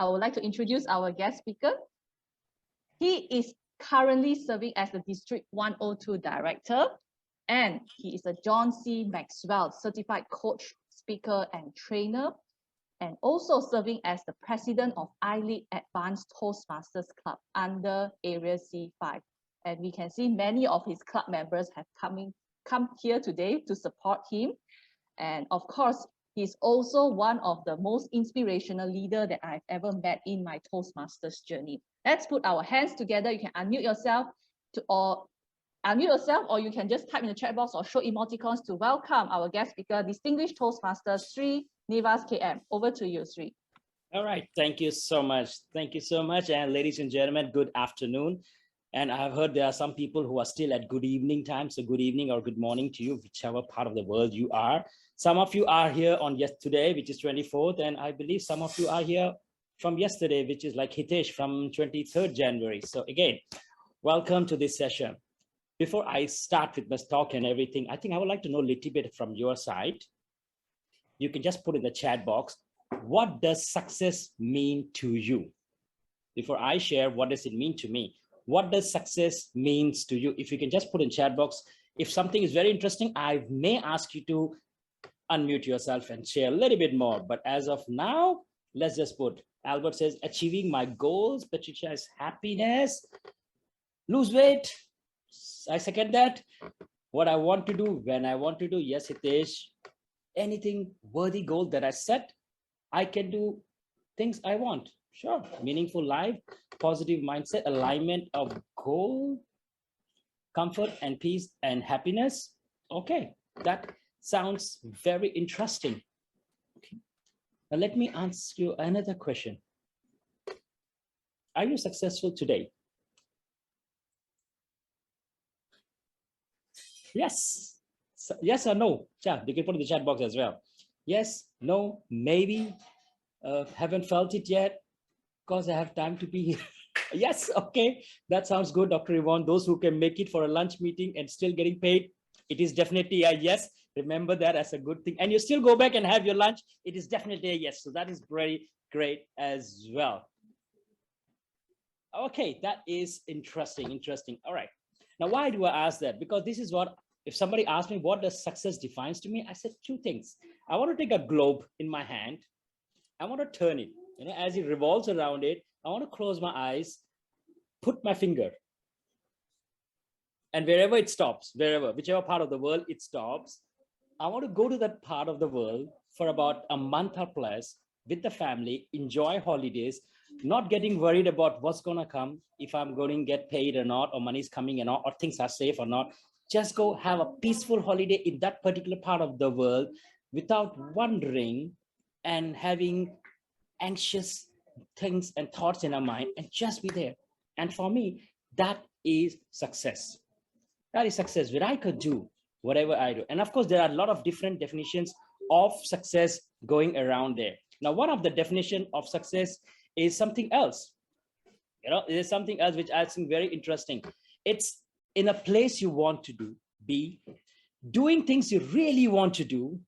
I would like to introduce our guest speaker. He is currently serving as the District 102 Director, and he is a John C. Maxwell Certified Coach, Speaker, and Trainer, and also serving as the President of iLead Advanced Toastmasters Club under Area C5. And we can see many of his club members have come here today to support him. And of course, he's also one of the most inspirational leaders that I've ever met in my Toastmasters journey. Let's put our hands together. You can unmute yourself or you can just type in the chat box or show emoticons to welcome our guest speaker, distinguished Toastmaster Srinivas KM. Over to you, Sri. All right, thank you so much. Thank you so much. And ladies and gentlemen, good afternoon. And I have heard there are some people who are still at good evening time. So good evening or good morning to you, whichever part of the world you are. Some of you are here on today, which is 24th. And I believe some of you are here from yesterday, which is like Hitesh from 23rd January. So again, welcome to this session. Before I start with my talk and everything, I think I would like to know a little bit from your side. You can just put in the chat box, what does success mean to you? Before I share, what does it mean to me? What does success means to you? If you can just put in chat box. If something is very interesting, I may ask you to unmute yourself and share a little bit more. But as of now, let's just put, Albert says, achieving my goals. Patricia is happiness. Lose weight. I second that. What I want to do, when I want to do, yes, Hitesh, anything worthy goal that I set, I can do things I want. Sure. Meaningful life, positive mindset, alignment of goal, comfort and peace and happiness. Okay, that sounds very interesting. Okay. Now let me ask you another question. Are you successful today? Yes. So, yes or no? Yeah, you can put in the chat box as well. Yes, no, maybe, haven't felt it yet because I have time to be here. Yes, okay, that sounds good, Dr. Yvonne. Those who can make it for a lunch meeting and still getting paid, it is definitely a yes. Remember that as a good thing. And you still go back and have your lunch, it is definitely a yes. So that is very great as well. Okay, that is interesting. All right. Now, why do I ask that? Because this is what, if somebody asks me, what does success defines to me? I said two things. I want to take a globe in my hand. I want to turn it, as it revolves around it. I want to close my eyes, put my finger, and wherever it stops, whichever part of the world it stops, I want to go to that part of the world for about a month or plus with the family, enjoy holidays, not getting worried about what's going to come, if I'm going to get paid or not, or money's coming or not, or things are safe or not. Just go have a peaceful holiday in that particular part of the world without wondering and having anxious things and thoughts in our mind, and just be there. And for me, that is success. That is success, where I could do whatever I do. And of course, there are a lot of different definitions of success going around there. Now, one of the definition of success is something else. It is something else which I think very interesting. It's in a place you want to be, doing things you really want to do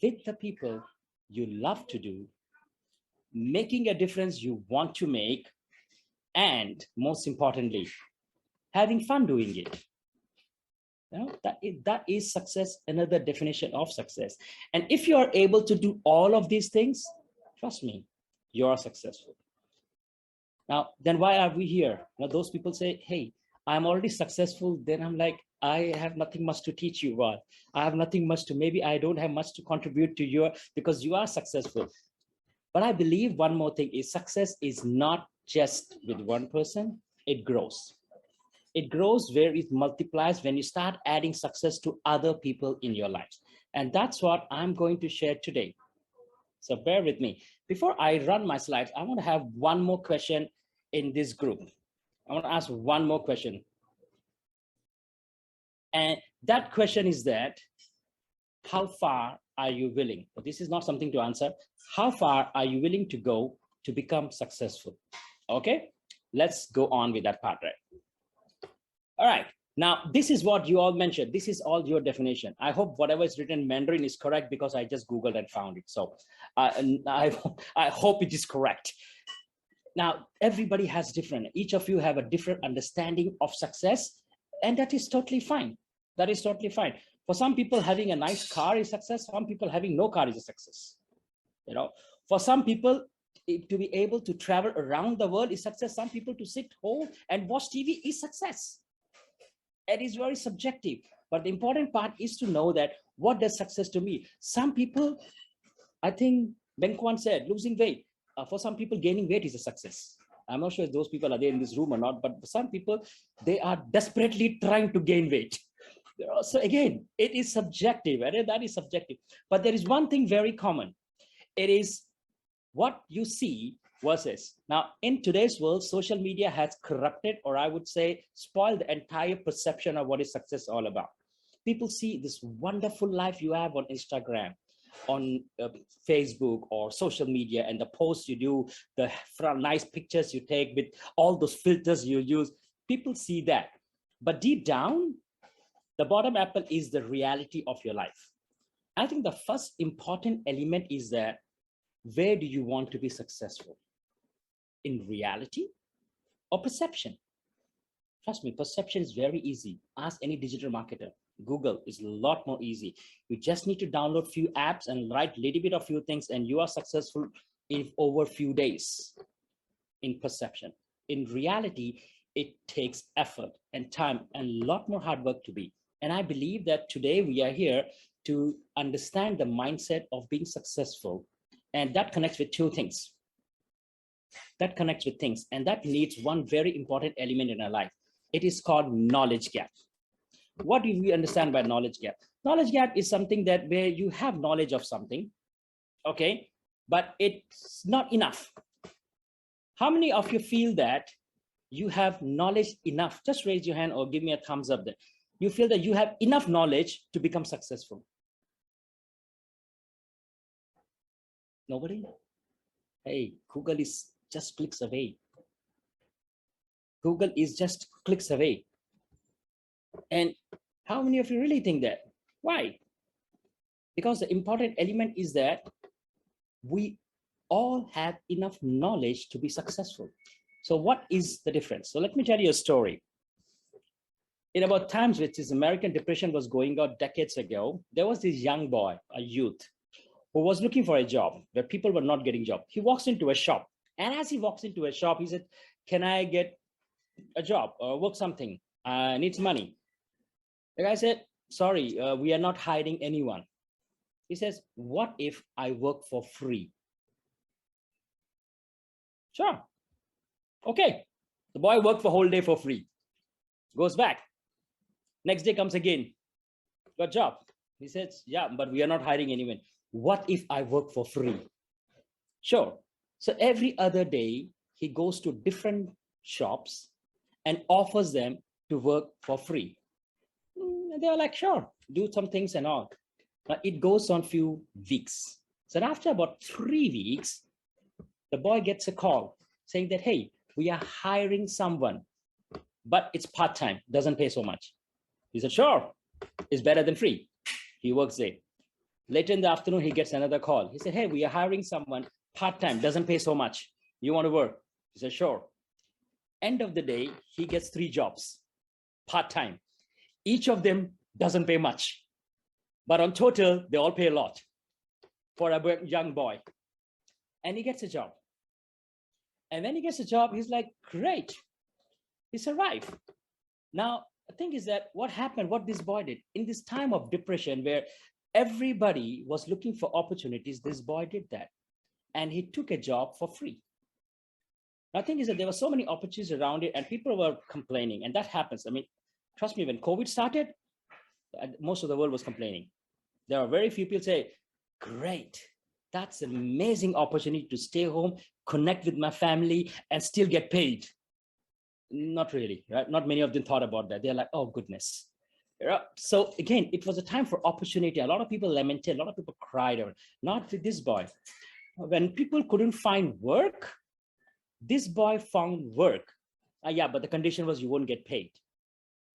with the people you love to do, making a difference you want to make, and most importantly, having fun doing it. That is success, another definition of success. And if you are able to do all of these things, trust me, you are successful. Now, then why are we here? Now, those people say, hey, I'm already successful. Then I'm like, I have nothing much to teach you. What? I have nothing much to, maybe I don't have much to contribute to you because you are successful. But I believe one more thing is success is not just with one person, it grows. It grows where it multiplies when you start adding success to other people in your lives. And that's what I'm going to share today. So bear with me. Before I run my slides, I want to have one more question in this group. I want to ask one more question. And that question is that, how far are you willing? But this is not something to answer. How far are you willing to go to become successful? Okay, let's go on with that part, right? All right, Now, this is what you all mentioned. This is all your definition. I hope whatever is written in Mandarin is correct because I just Googled and found it. So I hope it is correct. Now, everybody has different, each of you have a different understanding of success, and that is totally fine. That is totally fine. For some people, having a nice car is success. Some people having no car is a success. You know, for some people, to be able to travel around the world is success. Some people to sit home and watch TV is success. It is very subjective. But the important part is to know that what does success to me? Some people, I think Ben Kwan said, losing weight. For some people, gaining weight is a success. I'm not sure if those people are there in this room or not, but for some people, they are desperately trying to gain weight. So again, it is subjective, and that is subjective. But there is one thing very common. It is what you see versus. Now, in today's world, social media has corrupted, or I would say, spoiled the entire perception of what is success all about. People see this wonderful life you have on Instagram, on Facebook or social media, and the posts you do, the nice pictures you take with all those filters you use. People see that. But deep down, the bottom apple is the reality of your life. I think the first important element is that where do you want to be successful? In reality or perception? Trust me, perception is very easy. Ask any digital marketer. Google is a lot more easy. You just need to download few apps and write a little bit of few things, and you are successful in over few days in perception. In reality, it takes effort and time and a lot more hard work to be. And I believe that today we are here to understand the mindset of being successful. And that connects with two things. That connects with things. And that needs one very important element in our life. It is called knowledge gap. What do we understand by knowledge gap? Knowledge gap is something that where you have knowledge of something, okay, but it's not enough. How many of you feel that you have knowledge enough? Just raise your hand or give me a thumbs up there. You feel that you have enough knowledge to become successful? Nobody? Hey, Google is just clicks away. Google is just clicks away. And how many of you really think that? Why? Because the important element is that we all have enough knowledge to be successful. So what is the difference? So let me tell you a story. In about times which this American Depression was going on decades ago, there was this young boy, a youth, who was looking for a job where people were not getting job. He walks into a shop, and as he walks into a shop, he said, "Can I get a job or work something? I need money." The guy said, "Sorry, we are not hiring anyone." He says, "What if I work for free?" Sure. Okay. The boy worked for a whole day for free. Goes back. Next day comes again. Got job. He says, "Yeah, but we are not hiring anyone. What if I work for free?" Sure. So every other day, he goes to different shops and offers them to work for free. They're like, "Sure, do some things and all." But it goes on few weeks. So after about 3 weeks, the boy gets a call saying that, "Hey, we are hiring someone, but it's part-time, doesn't pay so much." He said, "Sure, it's better than free." He works there. Later in the afternoon, he gets another call. He said, "Hey, we are hiring someone part-time, doesn't pay so much. You want to work?" He said, "Sure." End of the day, he gets 3 jobs, part-time. Each of them doesn't pay much, but on total, they all pay a lot for a young boy. And he gets a job. And when he gets a job, he's like, "Great, he survived." Now, the thing is that what happened, what this boy did in this time of depression where everybody was looking for opportunities, this boy did that. And he took a job for free. Now, the thing is that there were so many opportunities around it and people were complaining, and that happens. I mean, trust me, when COVID started, most of the world was complaining. There are very few people say, "Great, that's an amazing opportunity to stay home, connect with my family, and still get paid." Not really, right? Not many of them thought about that. They're like, "Oh, goodness." So again, it was a time for opportunity. A lot of people lamented, a lot of people cried. Not with this boy. When people couldn't find work, this boy found work. Yeah, but the condition was you won't get paid.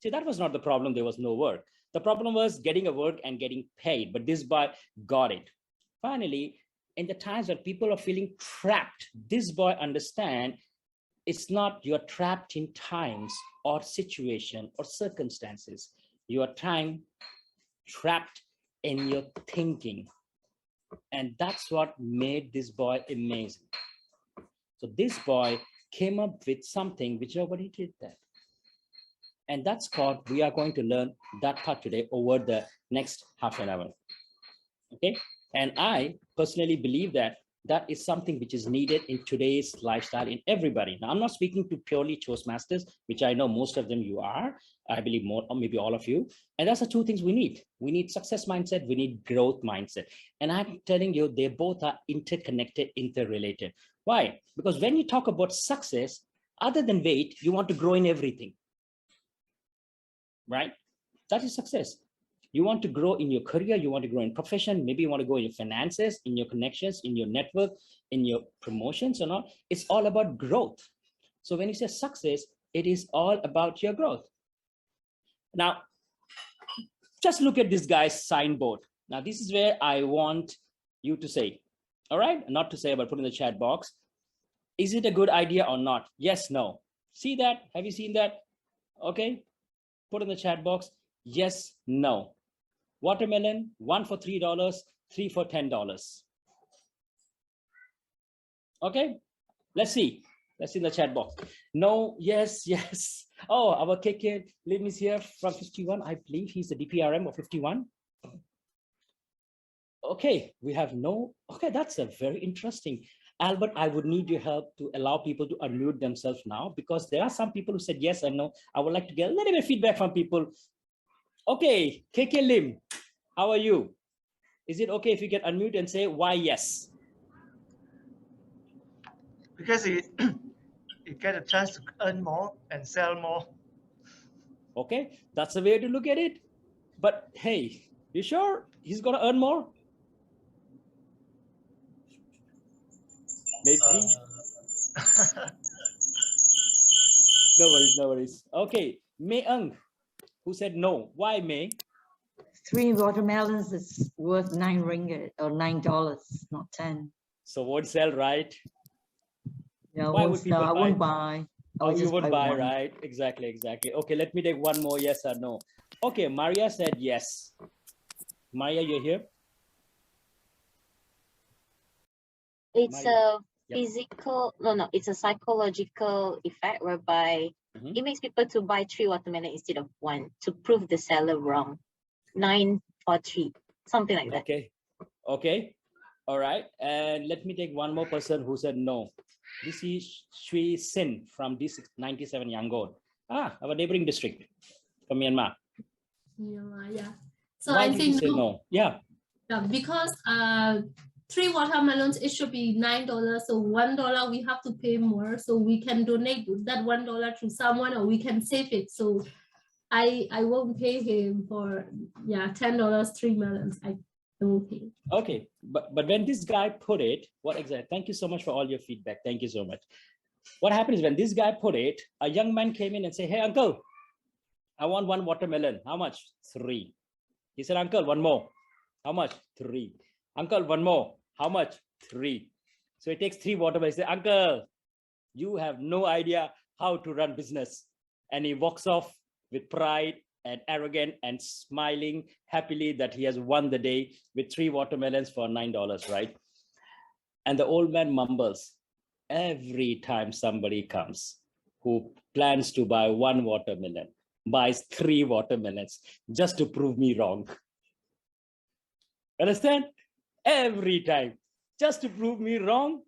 See, that was not the problem. There was no work. The problem was getting a work and getting paid. But this boy got it. Finally, in the times when people are feeling trapped, this boy understand it's not you're trapped in times or situation or circumstances. You are trapped in your thinking. And that's what made this boy amazing. So this boy came up with something which nobody did that. And that's called, we are going to learn that part today over the next half an hour. Okay. And I personally believe that that is something which is needed in today's lifestyle in everybody. Now, I'm not speaking to purely Toastmasters, which I know most of them you are. I believe more, or maybe all of you. And that's the two things we need. We need success mindset. We need growth mindset. And I'm telling you, they both are interconnected, interrelated. Why? Because when you talk about success, other than weight, you want to grow in everything. Right? That is success. You want to grow in your career, you want to grow in profession, maybe you want to grow in your finances, in your connections, in your network, in your promotions or not. It's all about growth. So when you say success, it is all about your growth. Now, just look at this guy's signboard. Now, this is where I want you to say, all right, not to say, but put in the chat box. Is it a good idea or not? Yes, no. See that? Have you seen that? Okay. Put in the chat box. Yes, no. Watermelon, 1 for $3, 3 for $10. Okay, let's see. Let's see in the chat box. No, yes, yes. Oh, our KK Lim is here from 51. I believe he's the DPRM of 51. Okay, we have no. Okay, that's a very interesting. Albert, I would need your help to allow people to unmute themselves now, because there are some people who said yes and no. I would like to get a little bit of feedback from people. Okay, KK Lim, how are you? Is it okay if you can unmute and say why yes? Because you get a chance to earn more and sell more. Okay, that's the way to look at it. But hey, you sure he's gonna earn more? Maybe. No worries, no worries. Okay, May Ung, who said no. Why, May? 3 watermelons is worth 9 ringgit or $9, not 10. So won't sell, right? Yeah, Why would people I won't buy. Oh, you would buy, one. right? Exactly, exactly. Okay, let me take one more yes or no. Okay, Maria said yes. Maria, you're here? It's Maria. a physical, no, it's a psychological effect whereby it makes people to buy 3 watermelon instead of 1 to prove the seller wrong. 9 for 3, something like that. Okay, okay, all right. And let me take one more person who said no. This is Shui Sin from D97 Yangon. Our neighboring district from Myanmar. Yeah. So Why I did think you say no? Yeah. Because 3 watermelons, it should be $9. So $1 we have to pay more. So we can donate that $1 to someone, or we can save it. So I won't pay him for $10, 3 melons. I don't pay. Okay, but when this guy put it, what exactly? Thank you so much for all your feedback. Thank you so much. What happened is when this guy put it, a young man came in and said, "Hey, uncle, I want 1 watermelon. How much? 3." He said, "Uncle, 1 more. How much? 3. Uncle, 1 more. How much? 3." So he takes 3 watermelons. He said, "Uncle, you have no idea how to run business." And he walks off with pride and arrogant and smiling happily that he has won the day with 3 watermelons for $9, right? And the old man mumbles, every time somebody comes who plans to buy 1 watermelon, buys 3 watermelons just to prove me wrong. Understand? Every time, just to prove me wrong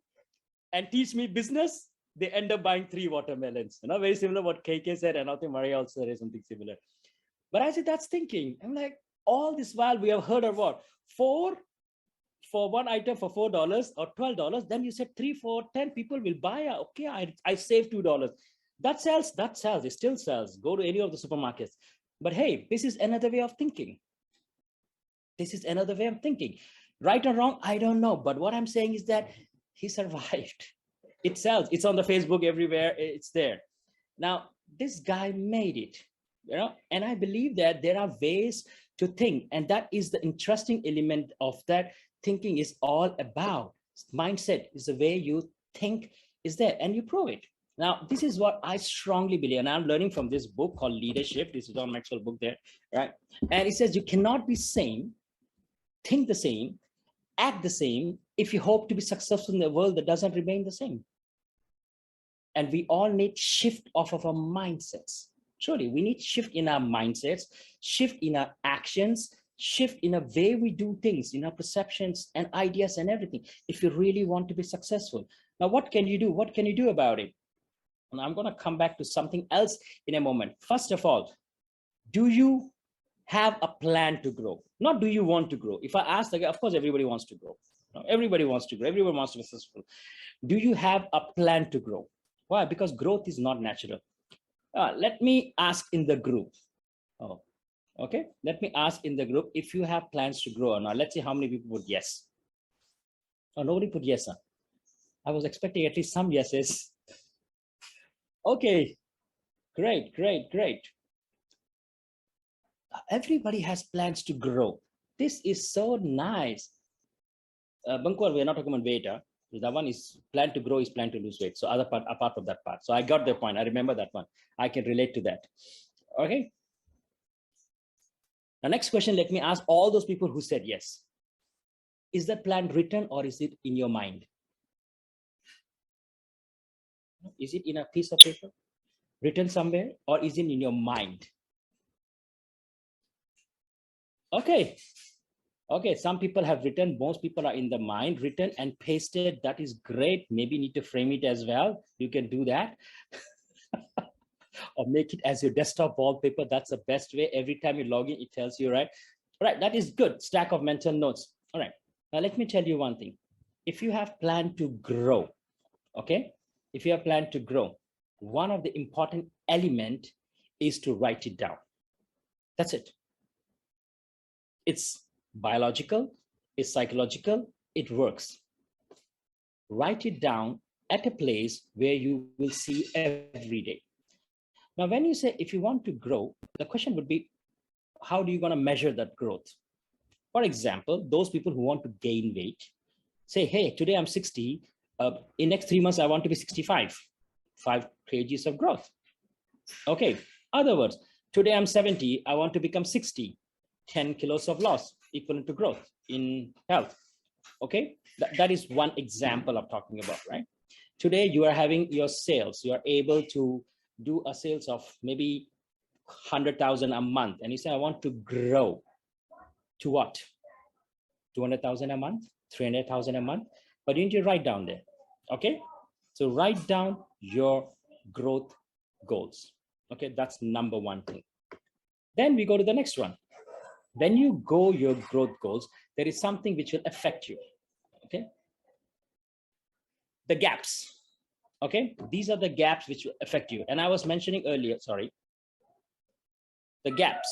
and teach me business, they end up buying 3 watermelons. You know, very similar what KK said, and I think Maria also said something similar. But I said, that's thinking. I'm like, all this while we have heard of what? 4 for 1 item for $4 or $12. Then you said 3 for 10 people will buy. Okay, I saved $2. That sells, it still sells. Go to any of the supermarkets. But hey, this is another way of thinking. This is another way of thinking. Right or wrong, I don't know. But what I'm saying is that he survived. It sells. It's on the Facebook everywhere. It's there. Now, this guy made it. And I believe that there are ways to think, and that is the interesting element of that thinking is all about. Mindset is the way you think is there, and you prove it. Now, this is what I strongly believe, and I'm learning from this book called Leadership. This is John Maxwell book there, right? And it says you cannot be same, think the same, act the same if you hope to be successful in a world that doesn't remain the same. And we all need shift of our mindsets. Surely we need shift in our mindsets, shift in our actions, shift in a way we do things, in our perceptions and ideas and everything, if you really want to be successful. Now, what can you do? What can you do about it? And I'm going to come back to something else in a moment. First of all, do you have a plan to grow? Not do you want to grow? If I ask the guy, of course, everybody wants to grow. Everybody wants to grow. Everyone wants to be successful. Do you have a plan to grow? Why? Because growth is not natural. Let me ask in the group. Oh, okay. Let me ask in the group if you have plans to grow or not. Let's see how many people put yes. Oh, nobody put yes. Huh? I was expecting at least some yeses. Okay, great, great, great. Everybody has plans to grow. This is so nice. Bangkok, we're not talking about weight. That one is plan to grow is plan to lose weight. So other part, apart from that part. So I got the point. I remember that one. I can relate to that. Okay. The next question, let me ask all those people who said yes. Is that plan written or is it in your mind? Is it in a piece of paper written somewhere, or is it in your mind? Okay. Okay, some people have written, most people are in the mind, written and pasted. That is great. Maybe you need to frame it as well. You can do that. Or make it as your desktop wallpaper. That's the best way. Every time you log in, it tells you, right? All right, that is good. Stack of mental notes. All right, now let me tell you one thing. If you have planned to grow, okay? If you have planned to grow, one of the important element is to write it down. That's it. It's biological, it's psychological, it works. Write it down at a place where you will see every day. Now, when you say, if you want to grow, the question would be, how do you going to measure that growth? For example, those people who want to gain weight, say, hey, today I'm 60, in next 3 months, I want to be 65, 5 kgs of growth. Okay, other words, today I'm 70, I want to become 60, 10 kilos of loss, equivalent to growth in health. Okay, that is one example I'm talking about, right? Today you are having your sales, you are able to do a sales of maybe 100,000 a month, and you say, I want to grow to what? 200,000 a month, 300,000 a month, but you need to write down there. Okay, so write down your growth goals. Okay, that's number one thing. Then we go to the next one. When you go your growth goals, there is something which will affect you. Okay, the gaps. Okay, these are the gaps which will affect you. And I was mentioning earlier, sorry, the gaps.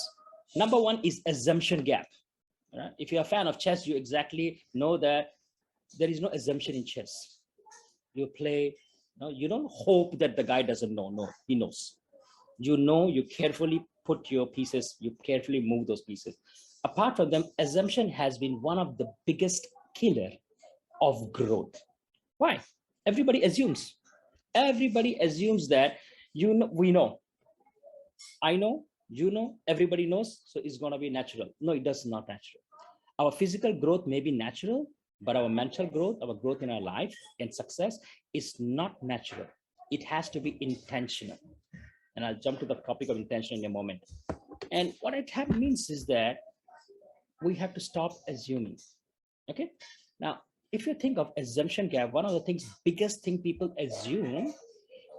Number one is assumption gap. Right? If you're a fan of chess, you exactly know that there is no assumption in chess. You play, no, you don't hope that the guy doesn't know. No, he knows. You know, you carefully put your pieces, you carefully move those pieces. Apart from them, assumption has been one of the biggest killer of growth. Why? Everybody assumes. Everybody assumes that you know, we know. I know, you know, everybody knows, so it's going to be natural. No, it does not natural. Our physical growth may be natural, but our mental growth, our growth in our life and success is not natural. It has to be intentional. And I'll jump to the topic of intention in a moment. And what it means is that we have to stop assuming. Okay. Now, if you think of assumption gap, one of the things, biggest thing people assume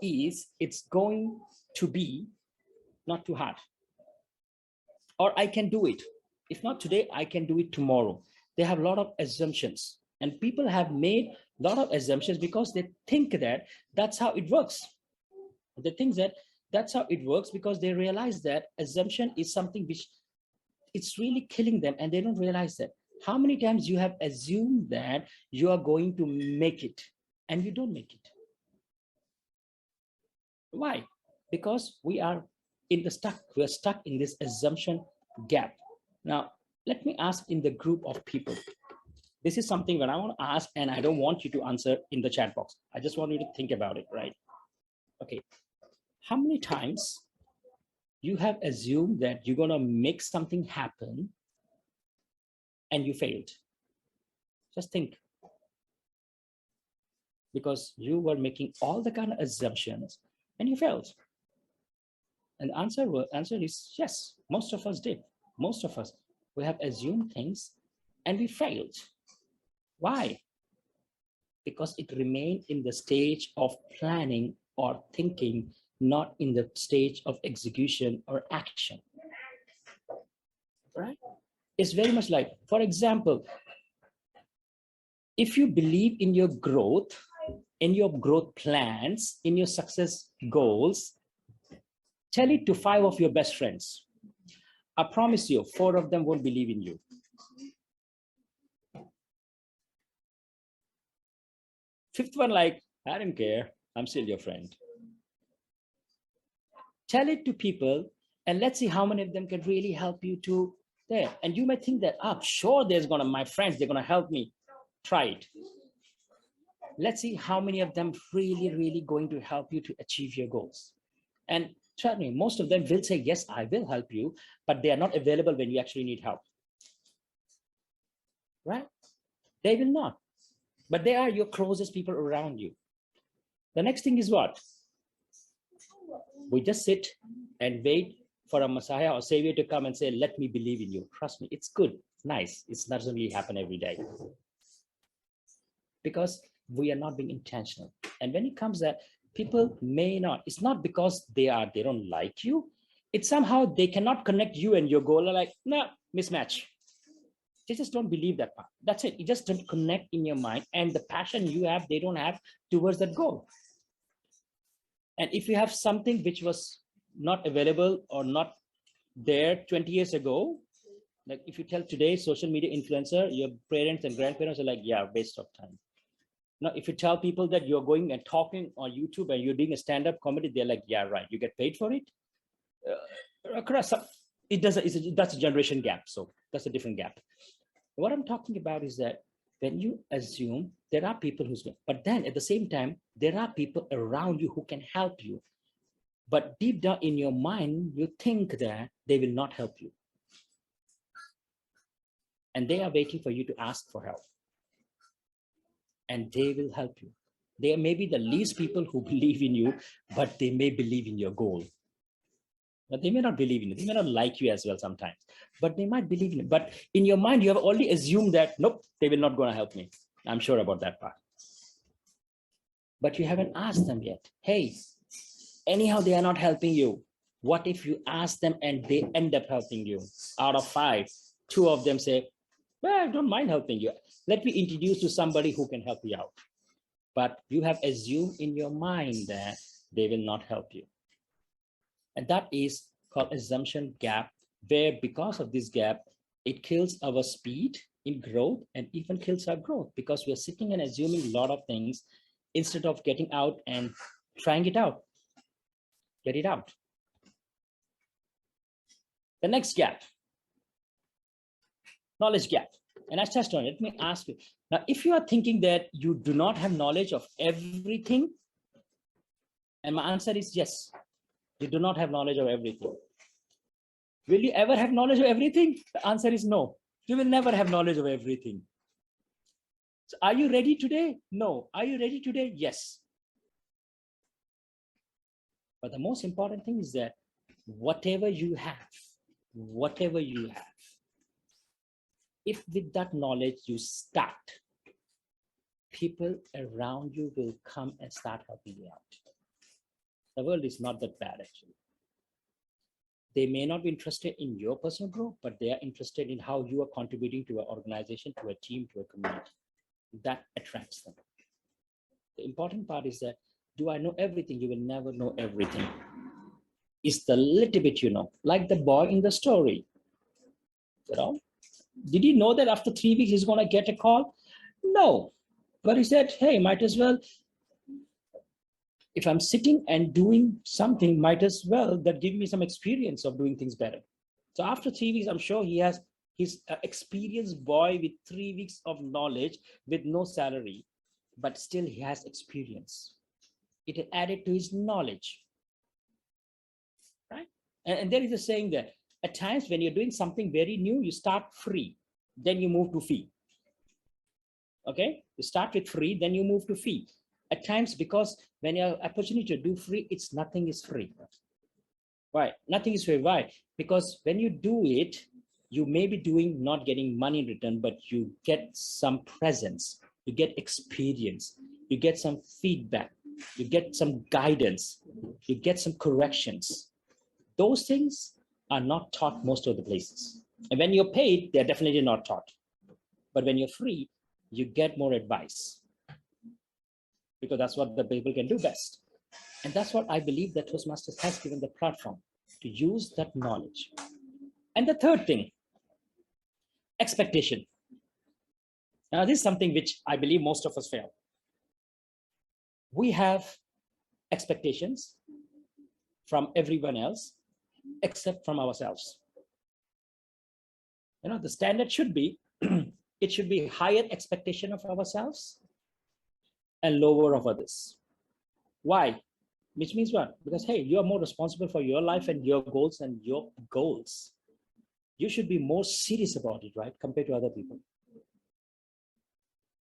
is it's going to be not too hard. Or I can do it. If not today, I can do it tomorrow. They have a lot of assumptions, and people have made a lot of assumptions because they think that that's how it works. They think that that's how it works because they realize that assumption is something which it's really killing them, and they don't realize that. How many times you have assumed that you are going to make it and you don't make it? Why? Because we are we're stuck in this assumption gap. Now, let me ask in the group of people. This is something that I want to ask, and I don't want you to answer in the chat box. I just want you to think about it, right? Okay. How many times you have assumed that you're going to make something happen and you failed? Just think. Because you were making all the kind of assumptions and you failed. And the answer is yes, most of us did. Most of us, we have assumed things and we failed. Why? Because it remained in the stage of planning or thinking, not in the stage of execution or action. Right? It's very much like, for example, if you believe in your growth, in your growth plans, in your success goals, tell it to 5 of your best friends. I promise you, 4 of them won't believe in you. Fifth one, like, I don't care, I'm still your friend. Tell it to people and let's see how many of them can really help you to there. And you might think that, sure, my friends, they're gonna help me. Try it. Let's see how many of them really going to help you to achieve your goals. And trust me, most of them will say, yes, I will help you, but they are not available when you actually need help. Right? They will not. But they are your closest people around you. The next thing is what? We just sit and wait for a Messiah or Savior to come and say, let me believe in you. Trust me, it's good, it's nice. It doesn't really happen every day. Because we are not being intentional. And when it comes that people may not, it's not because they don't like you. It's somehow they cannot connect you and your goal. Are like, no, mismatch. They just don't believe that part. That's it. It just doesn't connect in your mind. And the passion you have, they don't have towards that goal. And if you have something which was not available or not there 20 years ago, like if you tell today social media influencer, your parents and grandparents are like, yeah, waste of time. Now, if you tell people that you're going and talking on YouTube and you're doing a stand-up comedy, they're like, yeah, right. You get paid for it. That's a generation gap. So that's a different gap. What I'm talking about is that when you assume there are people who's, but then at the same time, there are people around you who can help you. But deep down in your mind, you think that they will not help you. And they are waiting for you to ask for help. And they will help you. They may be the least people who believe in you, but they may believe in your goal. But they may not believe in you. They may not like you as well sometimes, but they might believe in you. But in your mind, you have already assumed that, nope, they will not going to help me. I'm sure about that part. But you haven't asked them yet. Hey, anyhow, they are not helping you. What if you ask them and they end up helping you? Out of 5, 2 of them say, well, I don't mind helping you. Let me introduce you to somebody who can help you out. But you have assumed in your mind that they will not help you. And that is called assumption gap, where because of this gap, it kills our speed in growth and even kills our growth because we're sitting and assuming a lot of things instead of getting out and trying it out. Get it out. The next gap, knowledge gap. And I touched on it. Let me ask you. Now, if you are thinking that you do not have knowledge of everything, and my answer is yes, you do not have knowledge of everything. Will you ever have knowledge of everything? The answer is no. You will never have knowledge of everything. So are you ready today? No. Are you ready today? Yes. But the most important thing is that whatever you have, if with that knowledge you start, people around you will come and start helping you out. The world is not that bad, actually. They may not be interested in your personal growth, but they are interested in how you are contributing to an organization, to a team, to a community. That attracts them. The important part is that, do I know everything? You will never know everything. It's the little bit you know, like the boy in the story. You know, did he know that after 3 weeks he's going to get a call? No, but he said, hey, might as well If I'm sitting and doing something, might as well that give me some experience of doing things better. So after 3 weeks, I'm sure he's an experienced boy with 3 weeks of knowledge with no salary, but still he has experience. It added to his knowledge, right? And there is a saying that at times when you're doing something very new, you start free, then you move to fee. Okay, you start with free, then you move to fee. At times, because when you have opportunity to do free, nothing is free. Why? Nothing is free. Why? Because when you do it, you may be doing not getting money in return, but you get some presence, you get experience, you get some feedback, you get some guidance, you get some corrections. Those things are not taught most of the places. And when you're paid, they're definitely not taught. But when you're free, you get more advice, because that's what the people can do best. And that's what I believe that Toastmasters has given the platform, to use that knowledge. And the third thing, expectation. Now, this is something which I believe most of us fail. We have expectations from everyone else, except from ourselves. You know, the standard should be, it should be higher expectation of ourselves and lower of others. Why? Which means what? Because, hey, you are more responsible for your life and your goals and your goals. You should be more serious about it, right? Compared to other people.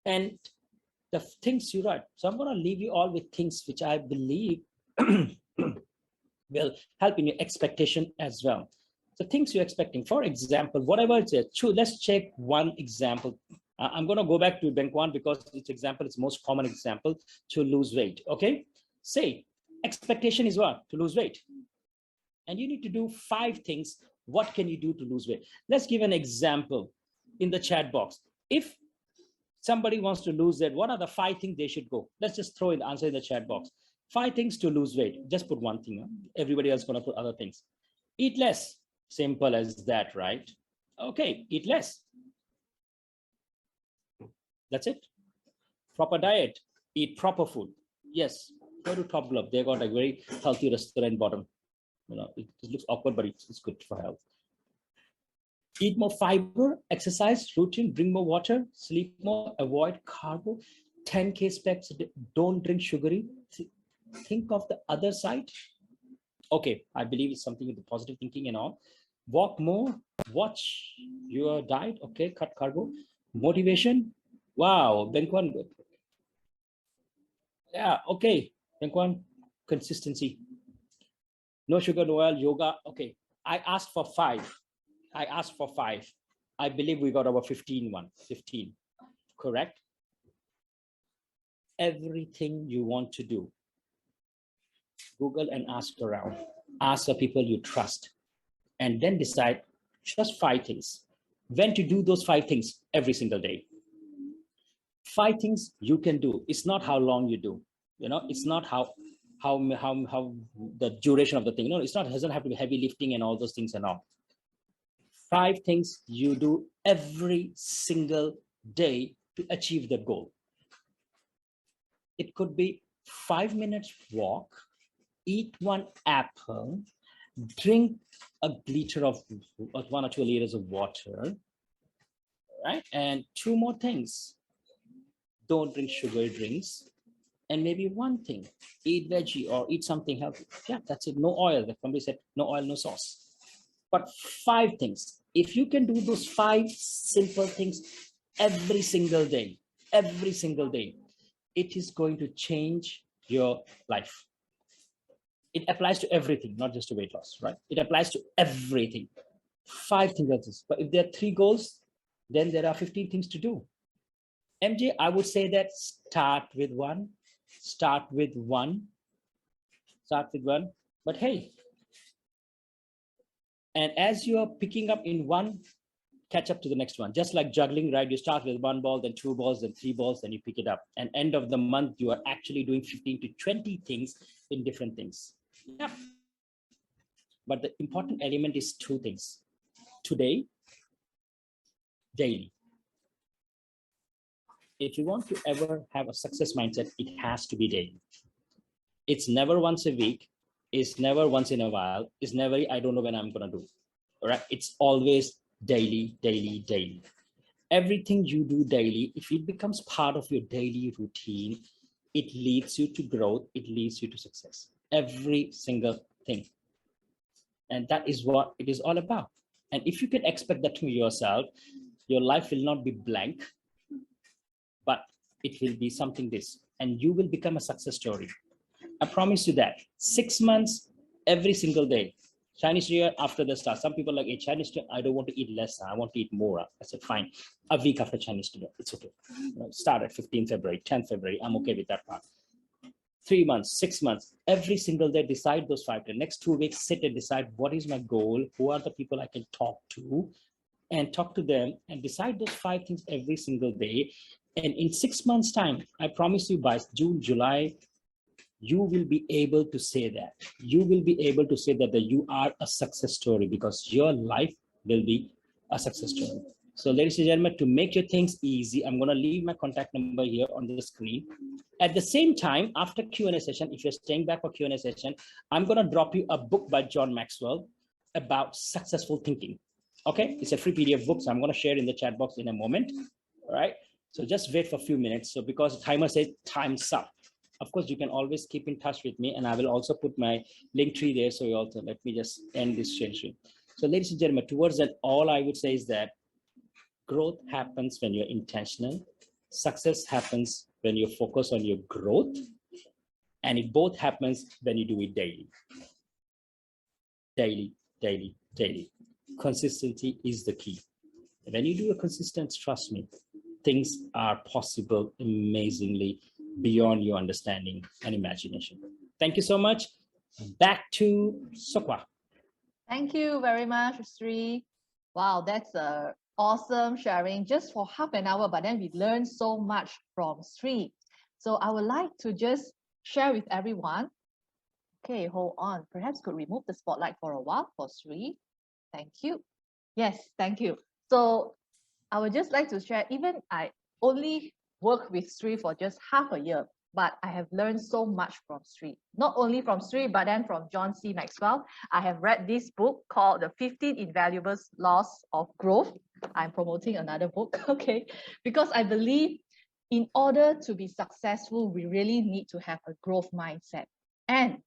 And the things you write. So I'm going to leave you all with things which I believe will help in your expectation as well. So things you're expecting, for example, whatever it is, let's check one example. I'm going to go back to Bengkwan because its example is most common example to lose weight. Okay. Say expectation is what? To lose weight. And you need to do 5 things. What can you do to lose weight? Let's give an example in the chat box. If somebody wants to lose weight, what are the 5 things they should go? Let's just throw in the answer in the chat box. 5 things to lose weight. Just put one thing. Everybody else is going to put other things. Eat less. Simple as that, right? Okay, eat less. That's it. Proper diet. Eat proper food. Yes, go to Top Glove. They got a very healthy restaurant bottom. You know, it looks awkward, but it's good for health. Eat more fiber, exercise, routine, drink more water, sleep more, avoid carbo, 10K steps a day, don't drink sugary. Think of the other side. Okay, I believe it's something with the positive thinking and all. Walk more, watch your diet. Okay, cut carbo. Motivation. Wow, Bengkwan. Yeah, okay. Bengkwan, consistency. No sugar, no oil, yoga. Okay, I asked for 5. I believe we got over 15. Correct? Everything you want to do, Google and ask around. Ask the people you trust. And then decide just 5 things. When to do those 5 things every single day. 5 things you can do. It's not how long you do. You know, it's not how the duration of the thing. No, it's not. It doesn't have to be heavy lifting and all those things and all. 5 things you do every single day to achieve the goal. It could be 5 minutes walk, eat 1 apple, drink a liter of 1 or 2 liters of water, right? And 2 more things. Don't drink sugary drinks. And maybe 1 thing, eat veggie or eat something healthy. Yeah, that's it. No oil. Like somebody said, no oil, no sauce. But 5 things. If you can do those 5 simple things every single day, it is going to change your life. It applies to everything, not just to weight loss, right? It applies to everything. 5 things like this. But if there are 3 goals, then there are 15 things to do. MJ, I would say that start with one. But hey, and as you are picking up in one, catch up to the next one. Just like juggling, right? You start with 1 ball, then 2 balls, then 3 balls, then you pick it up. And end of the month, you are actually doing 15 to 20 things in different things. Yeah. But the important element is 2 things. Today, daily. If you want to ever have a success mindset, it has to be daily. It's never once a week. It's never once in a while. It's never, I don't know when I'm going to do. All right. It's always daily, daily, daily. Everything you do daily, if it becomes part of your daily routine, it leads you to growth. It leads you to success. Every single thing. And that is what it is all about. And if you can expect that from yourself, your life will not be blank, but it will be something this, and you will become a success story. I promise you that. 6 months, every single day. Chinese New Year after the start. Some people are like, hey, Chinese New Year, I don't want to eat less. I want to eat more. I said, fine. A week after Chinese New Year, it's okay. Start at 15th February, 10th February. I'm okay with that part. 3 months, 6 months, every single day, decide those 5 days. Next 2 weeks, sit and decide what is my goal, who are the people I can talk to, and talk to them and decide those 5 things every single day. And in 6 months' time, I promise you by June, July, you will be able to say that. You will be able to say that you are a success story because your life will be a success story. So ladies and gentlemen, to make your things easy, I'm going to leave my contact number here on the screen. At the same time, after Q&A session, if you're staying back for Q&A session, I'm going to drop you a book by John Maxwell about successful thinking. Okay, it's a free PDF book, so I'm going to share in the chat box in a moment. All right, so just wait for a few minutes. So because the timer says time's up. Of course, you can always keep in touch with me, and I will also put my link tree there. So you also let me just end this session. So ladies and gentlemen, towards that, all I would say is that growth happens when you're intentional. Success happens when you focus on your growth, and it both happens when you do it daily. Daily, daily, daily. Consistency is the key. When you do a consistent, trust me, things are possible amazingly beyond your understanding and imagination. Thank you so much. Back to Sokwa. Thank you very much, Sri. Wow, that's a awesome sharing just for half an hour, but then we learned so much from Sri. So I would like to just share with everyone. Okay, hold on. Perhaps could remove the spotlight for a while for Sri. Thank you. Yes, thank you. So I would just like to share, even I only worked with Sri for just half a year, but I have learned so much from Sri. Not only from Sri, but then from John C. Maxwell. I have read this book called The 15 Invaluable Laws of Growth. I'm promoting another book, okay? Because I believe in order to be successful, we really need to have a growth mindset. And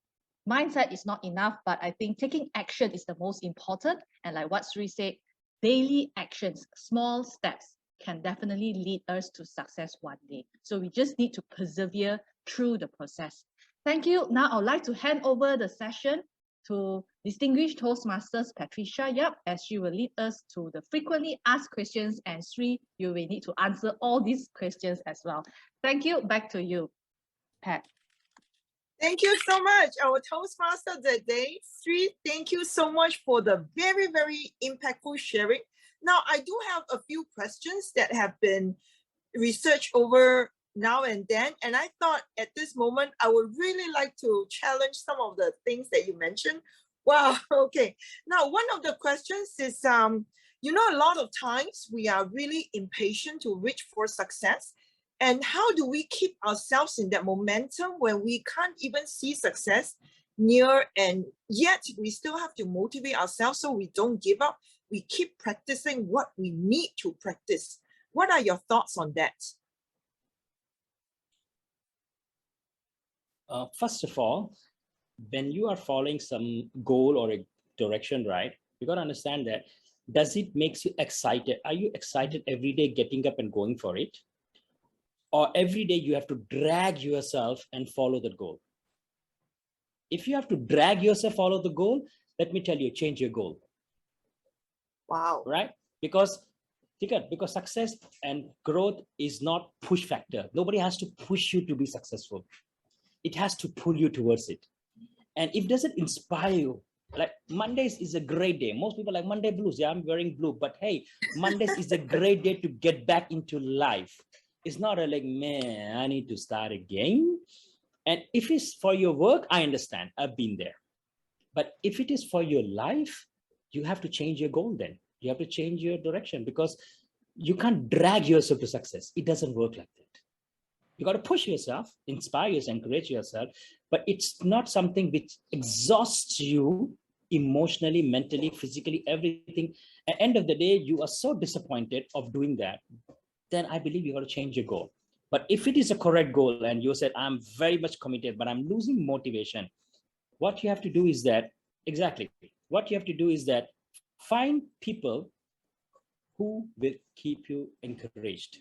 mindset is not enough, but I think taking action is the most important. And like what Sri said, daily actions, small steps can definitely lead us to success one day. So we just need to persevere through the process. Thank you. Now I'd like to hand over the session to distinguished Toastmasters Patricia Yap, as she will lead us to the frequently asked questions, and Sri, you will need to answer all these questions as well. Thank you. Back to you, Pat. Thank you so much, our Toastmaster today. Sri, thank you so much for the very, very impactful sharing. Now, I do have a few questions that have been researched over now and then, and I thought at this moment, I would really like to challenge some of the things that you mentioned. Wow, okay. Now, one of the questions is, you know, a lot of times we are really impatient to reach for success. And how do we keep ourselves in that momentum when we can't even see success near, and yet we still have to motivate ourselves so we don't give up? We keep practicing what we need to practice. What are your thoughts on that? First of all, when you are following some goal or a direction, right, you got to understand that, does it makes you excited? Are you excited every day getting up and going for it? Or every day you have to drag yourself and follow that goal? If you have to drag yourself, follow the goal, let me tell you, change your goal. Wow. Right? Because success and growth is not push factor. Nobody has to push you to be successful. It has to pull you towards it. And if it doesn't inspire you, like Mondays is a great day. Most people like Monday blues. Yeah, I'm wearing blue, but hey, Mondays is a great day to get back into life. It's not a like, man, I need to start again. And if it's for your work, I understand. I've been there. But if it is for your life, you have to change your goal then. You have to change your direction, because you can't drag yourself to success. It doesn't work like that. You got to push yourself, inspire yourself, encourage yourself, but it's not something which exhausts you emotionally, mentally, physically, everything. At the end of the day, you are so disappointed of doing that, then I believe you got to change your goal. But if it is a correct goal and you said, I'm very much committed, but I'm losing motivation, what you have to do is that, exactly, what you have to do is that find people who will keep you encouraged.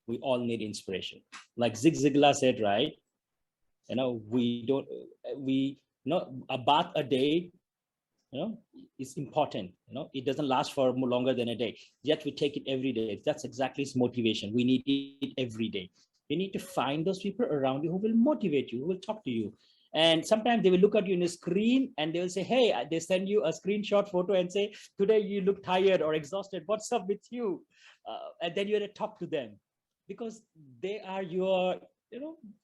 We all need inspiration. Like Zig Ziglar said, right? A bath a day, is important. It doesn't last for longer than a day, yet we take it every day. That's exactly its motivation. We need it every day. You need to find those people around you who will motivate you, who will talk to you. And sometimes they will look at you in a screen and they will say, hey, they send you a screenshot photo and say, today you look tired or exhausted, what's up with you? And then you have to talk to them, because they are your,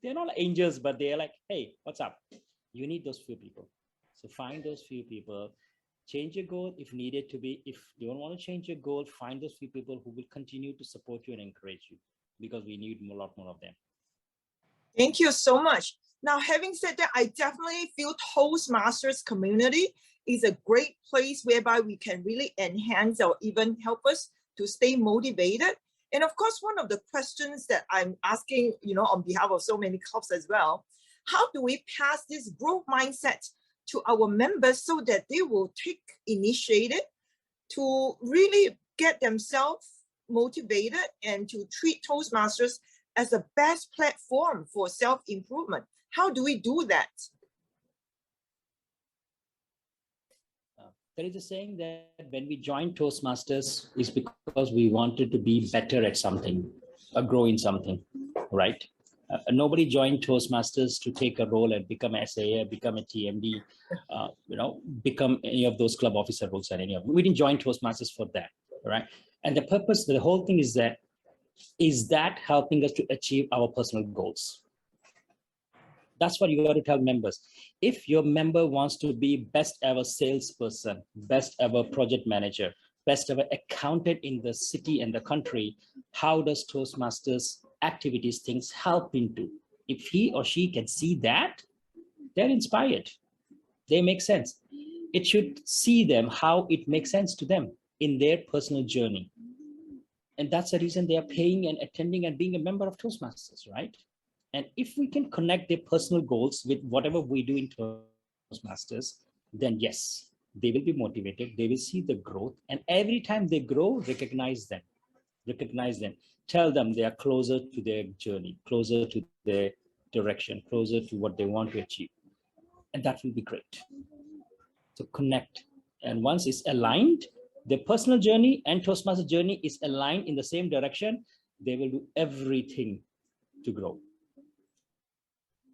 they're not angels, but they're like, hey, what's up? You need those few people. So find those few people, change your goal if needed to be. If you don't want to change your goal, find those few people who will continue to support you and encourage you, because we need a lot more of them. Thank you so much. Now, having said that, I definitely feel Toastmasters community is a great place whereby we can really enhance or even help us to stay motivated. And of course, one of the questions that I'm asking, on behalf of so many clubs as well, how do we pass this growth mindset to our members so that they will take initiative to really get themselves motivated and to treat Toastmasters as the best platform for self-improvement? How do we do that? There is a saying that when we joined Toastmasters is because we wanted to be better at something or grow in something, right? Nobody joined Toastmasters to take a role and become an SAA, become a TMD, become any of those club officer roles and any of them. We didn't join Toastmasters for that, right? And the purpose, the whole thing is that helping us to achieve our personal goals? That's what you got to tell members. If your member wants to be best ever salesperson, best ever project manager, best ever accountant in the city and the country, how does Toastmasters activities, things help into? If he or she can see that, they're inspired. They make sense. It should see them how it makes sense to them in their personal journey. And that's the reason they are paying and attending and being a member of Toastmasters, right? And if we can connect their personal goals with whatever we do in Toastmasters, then yes, they will be motivated. They will see the growth. And every time they grow, recognize them. Tell them they are closer to their journey, closer to their direction, closer to what they want to achieve. And that will be great. So connect. And once it's aligned, their personal journey and Toastmaster journey is aligned in the same direction, they will do everything to grow.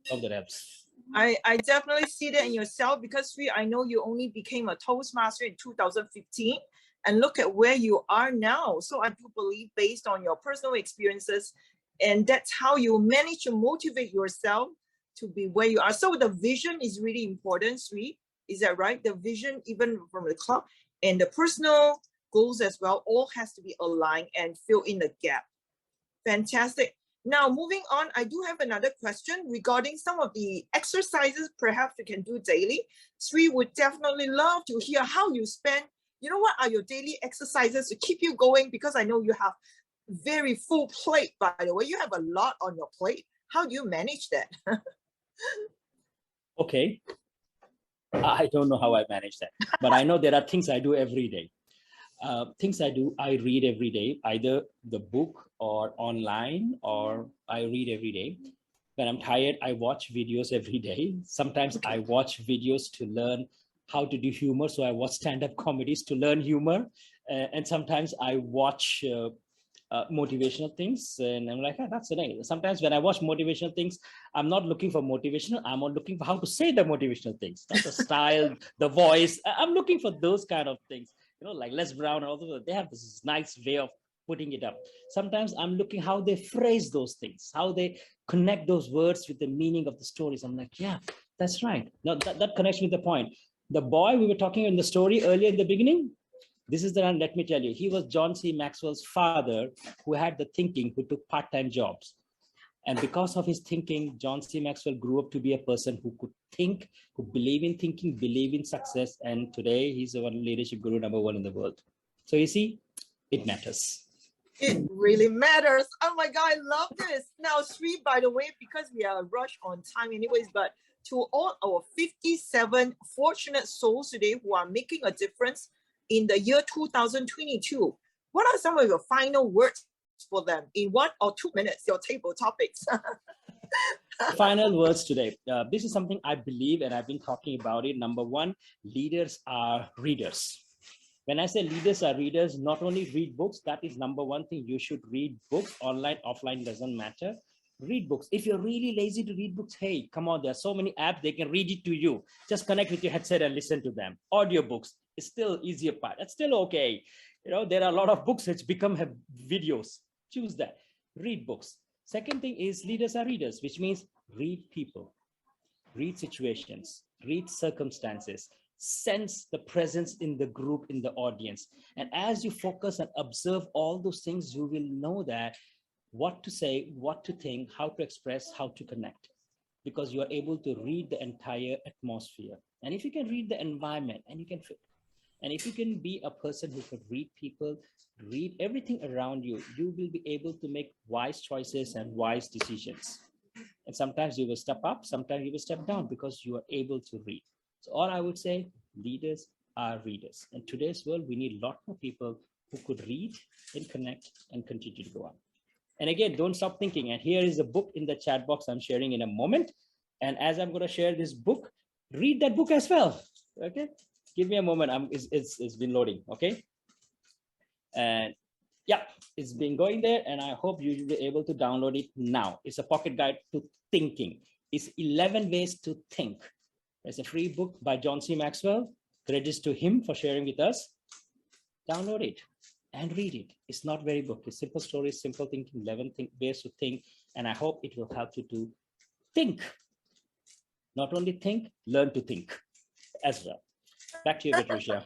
Hope that helps. I definitely see that in yourself, because I know you only became a Toastmaster in 2015, and look at where you are now. So I do believe, based on your personal experiences, and that's how you manage to motivate yourself to be where you are. So the vision is really important, Sri. Is that right? The vision, even from the club, and the personal goals as well, all has to be aligned and fill in the gap. Fantastic. Now, moving on, I do have another question regarding some of the exercises perhaps you can do daily. Sri would definitely love to hear how you spend, what are your daily exercises to keep you going? Because I know you have very full plate, by the way. You have a lot on your plate. How do you manage that? Okay. I don't know how I manage that, but I know there are things I do every day. I read every day, either the book or online, or I read every day. When I'm tired, I watch videos every day. Sometimes I watch videos to learn how to do humor. So I watch stand-up comedies to learn humor. And sometimes I watch motivational things, and I'm like, that's the name. Sometimes when I watch motivational things, I'm not looking for motivational. I'm not looking for how to say the motivational things, not the style, the voice. I'm looking for those kind of things. Like Les Brown and all those, they have this nice way of putting it up. Sometimes I'm looking how they phrase those things, how they connect those words with the meaning of the stories. I'm like, yeah, that's right. Now that connects with the point. The boy we were talking in the story earlier in the beginning, this is the one, let me tell you, he was John C. Maxwell's father, who had the thinking, who took part-time jobs. And because of his thinking, John C. Maxwell grew up to be a person who could think, who believe in thinking, believe in success. And today he's the one leadership guru #1 in the world. So you see, it matters. It really matters. Oh my God, I love this. Now, Sri, by the way, because we are rushed on time anyways, but to all our 57 fortunate souls today who are making a difference in the year 2022, what are some of your final words for them in 1 or 2 minutes, your table topics? Final words today. This is something I believe, and I've been talking about it. #1, leaders are readers. When I say leaders are readers, not only read books, that is #1 thing. You should read books, online, offline, doesn't matter. Read books. If you're really lazy to read books, hey, come on, there are so many apps, they can read it to you. Just connect with your headset and listen to them. Audiobooks is still easier part. That's still okay. You know, there are a lot of books which become videos. Choose that. Read books. Second thing is leaders are readers, which means read people, read situations, read circumstances, sense the presence in the group, in the audience. And as you focus and observe all those things, you will know that what to say, what to think, how to express, how to connect, because you are able to read the entire atmosphere. And if you can read the environment, and you can fit, and if you can be a person who could read people, read everything around you, you will be able to make wise choices and wise decisions. And sometimes you will step up, sometimes you will step down, because you are able to read. So all I would say, leaders are readers. In today's world, we need a lot more people who could read and connect and continue to go on. And again, don't stop thinking. And here is a book in the chat box I'm sharing in a moment. And as I'm going to share this book, read that book as well. Okay, give me a moment. It's been loading. Okay, and yeah, it's been going there, and I hope you will be able to download it now. It's a pocket guide to thinking. It's 11 ways to think. There's a free book by John C. Maxwell. Credits to him for sharing with us. Download it and read it. It's not very book. It's simple stories, simple thinking, 11 ways to think. And I hope it will help you to think. Not only think, learn to think as well. Back to you, Patricia.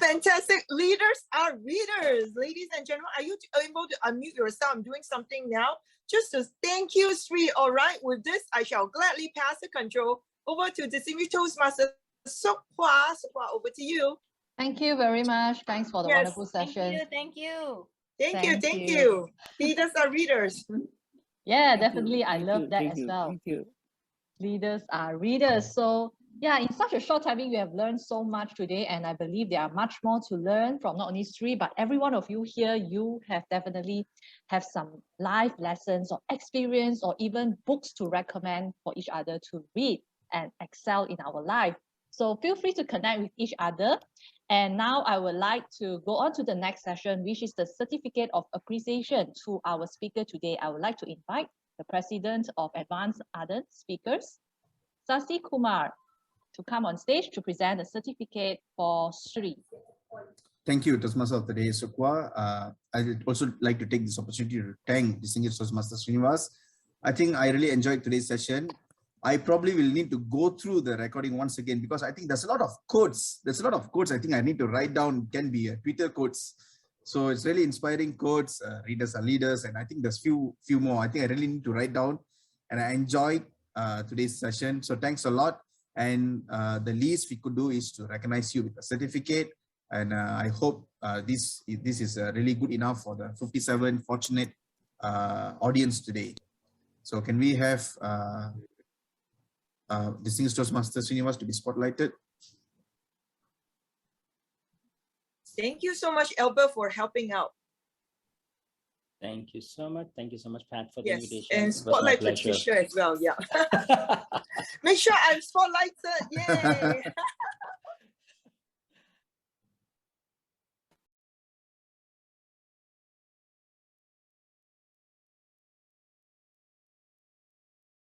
Fantastic. Leaders are readers. Ladies and gentlemen, are you able to unmute yourself? I'm doing something now. Just to thank you, Sri. All right, with this, I shall gladly pass the control over to Distinguished Toastmaster Sok Hua. Sok Hua, over to you. Thank you very much. Thanks for the wonderful session. Thank you. Thank you. Leaders are readers. Yeah, definitely. I love that as well. Thank you. Leaders are readers. So yeah, in such a short timing, we have learned so much today, and I believe there are much more to learn from not only Sri, but every one of you here. You have definitely have some life lessons or experience, or even books to recommend for each other to read and excel in our life. So feel free to connect with each other. And now I would like to go on to the next session, which is the Certificate of Appreciation. To our speaker today, I would like to invite the President of Advanced Ardent Speakers, Sasi Kumar, to come on stage to present the certificate for Sri. Thank you, Toastmaster of the Day, Sok Hua. I would also like to take this opportunity to thank Distinguished Toastmaster Srinivas. I think I really enjoyed today's session. I probably will need to go through the recording once again, because I think there's a lot of quotes. There's a lot of quotes I think I need to write down. Can be Twitter quotes. So it's really inspiring quotes. Readers are leaders, and I think there's few more. I think I really need to write down, and I enjoyed today's session. So thanks a lot. And the least we could do is to recognize you with a certificate. And I hope this is really good enough for the 57 fortunate audience today. So can we have Distinguished Toastmaster Srinivas to be spotlighted? Thank you so much, Albert, for helping out. Thank you so much. Thank you so much, Pat, for the invitation. And spotlight Patricia as well. Yeah. Make sure I'm spotlighted. Yay.